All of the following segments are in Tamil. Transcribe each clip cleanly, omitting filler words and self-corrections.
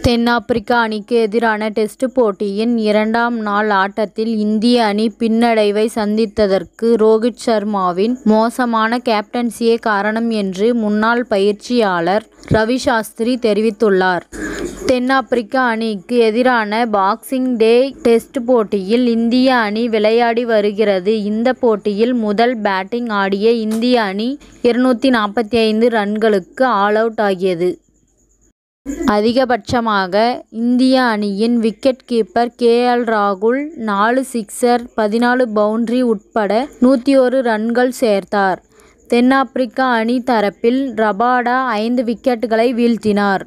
தென்னாப்பிரிக்கா அணிக்கு எதிரான டெஸ்ட் போட்டியின் இரண்டாம் நாள் ஆட்டத்தில் இந்திய அணி பின்னடைவை சந்தித்ததற்கு ரோஹித் சர்மாவின் மோசமான கேப்டன்சியே காரணம் என்று முன்னாள் பயிற்சியாளர் ரவி சாஸ்திரி தெரிவித்துள்ளார். தென்னாப்பிரிக்கா அணிக்கு எதிரான பாக்சிங் டே டெஸ்ட் போட்டியில் இந்திய அணி விளையாடி வருகிறது. இந்த போட்டியில் முதல் பேட்டிங் ஆடிய இந்திய அணி 245 ரன்களுக்கு ஆல் அவுட் ஆகியது. அதிகபட்சமாக இந்திய அணியின் விக்கெட் கீப்பர் ராகுல் 4 சிக்சர் 14 பவுண்டரி உட்பட 101 ரன்கள் சேர்த்தார். தென்னாப்பிரிக்கா அணி தரப்பில் ரபாடா 5 விக்கெட்டுகளை வீழ்த்தினார்.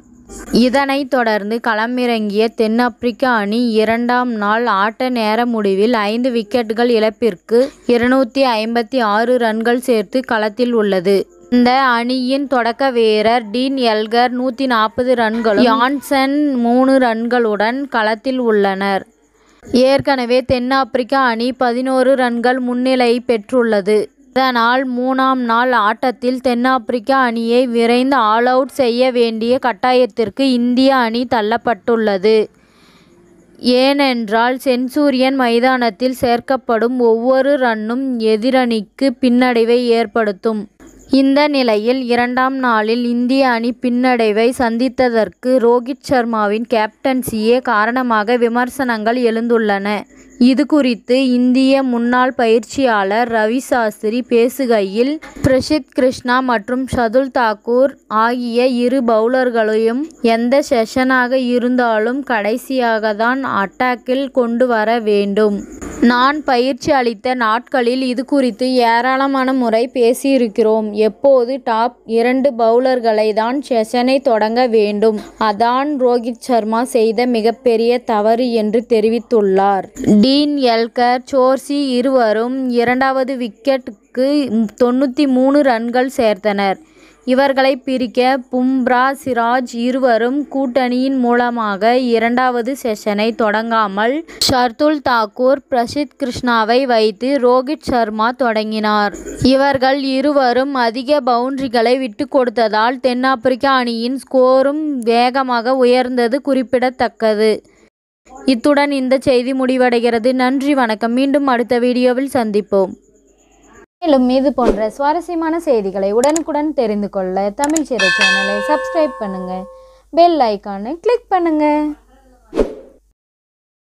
இதனைத் தொடர்ந்து களமிறங்கிய தென்னாப்பிரிக்கா அணி இரண்டாம் நாள் ஆட்ட நேர முடிவில் 5 விக்கெட்டுகள் இழப்பிற்கு 256 ரன்கள் சேர்த்து களத்தில் உள்ளது. இந்த அணியின் தொடக்க வீரர் டீன் எல்கர் 140 ரன்களும் யான்சன் 3 ரன்களுடன் களத்தில் உள்ளனர். ஏற்கனவே தென்னாப்பிரிக்கா அணி 11 ரன்கள் முன்னிலை பெற்றுள்ளது. இதனால் 3ஆம் நாள் ஆட்டத்தில் தென்னாப்பிரிக்கா அணியை விரைந்து ஆல் அவுட் செய்ய வேண்டிய கட்டாயத்திற்கு இந்திய அணி தள்ளப்பட்டுள்ளது. ஏனென்றால் செஞ்சுரியன் மைதானத்தில் சேர்க்கப்படும் ஒவ்வொரு ரன்னும் எதிரணிக்கு பின்னடைவை ஏற்படுத்தும். இந்த நிலையில் இரண்டாம் நாளில் இந்திய அணி பின்னடைவை சந்தித்ததற்கு ரோஹித் சர்மாவின் கேப்டன்சியே காரணமாக விமர்சனங்கள் எழுந்துள்ளன. இதுகுறித்து இந்திய முன்னாள் பயிற்சியாளர் ரவி சாஸ்திரி பேசுகையில், பிரசித் கிருஷ்ணா மற்றும் ஷர்துல் தாக்கூர் ஆகிய இரு பவுலர்களையும் எந்த செஷனாக இருந்தாலும் கடைசியாக தான் அட்டாக்கில் கொண்டு வர வேண்டும். நான் பயிற்சி அளித்த நாட்களில் இது குறித்து ஏராளமான முறை பேசியிருக்கிறோம். எப்போது டாப் 2 பவுலர்களை தான் செஷனை தொடங்க வேண்டும். அதான் ரோஹித் சர்மா செய்த மிகப்பெரிய தவறு என்று தெரிவித்துள்ளார். டீன் எல்கர், சோர்சி இருவரும் இரண்டாவது விக்கெட்டுக்கு 93 ரன்கள் சேர்த்தனர். இவர்களை பிரிக்க பும்ரா, சிராஜ் இருவரும் கூட்டணியின் மூலமாக இரண்டாவது செஷனை தொடங்காமல் ஷர்துல் தாக்கூர், பிரசித் கிருஷ்ணாவை வைத்து ரோஹித் சர்மா தொடங்கினார். இவர்கள் இருவரும் அதிக பவுண்டரிகளை விட்டுக் கொடுத்ததால் தென்னாப்பிரிக்கா அணியின் ஸ்கோரும் வேகமாக உயர்ந்தது குறிப்பிடத்தக்கது. இத்துடன் இந்த செய்தி முடிவடைகிறது. நன்றி, வணக்கம். மீண்டும் அடுத்த வீடியோவில் சந்திப்போம். மேலும் இது போன்ற சுவாரஸ்யமான செய்திகளை உடனுக்குடன் தெரிந்து கொள்ள தமிழ் சிறை சேனலை சப்ஸ்கிரைப் பண்ணுங்க. பெல் ஐகானை கிளிக் பண்ணுங்க.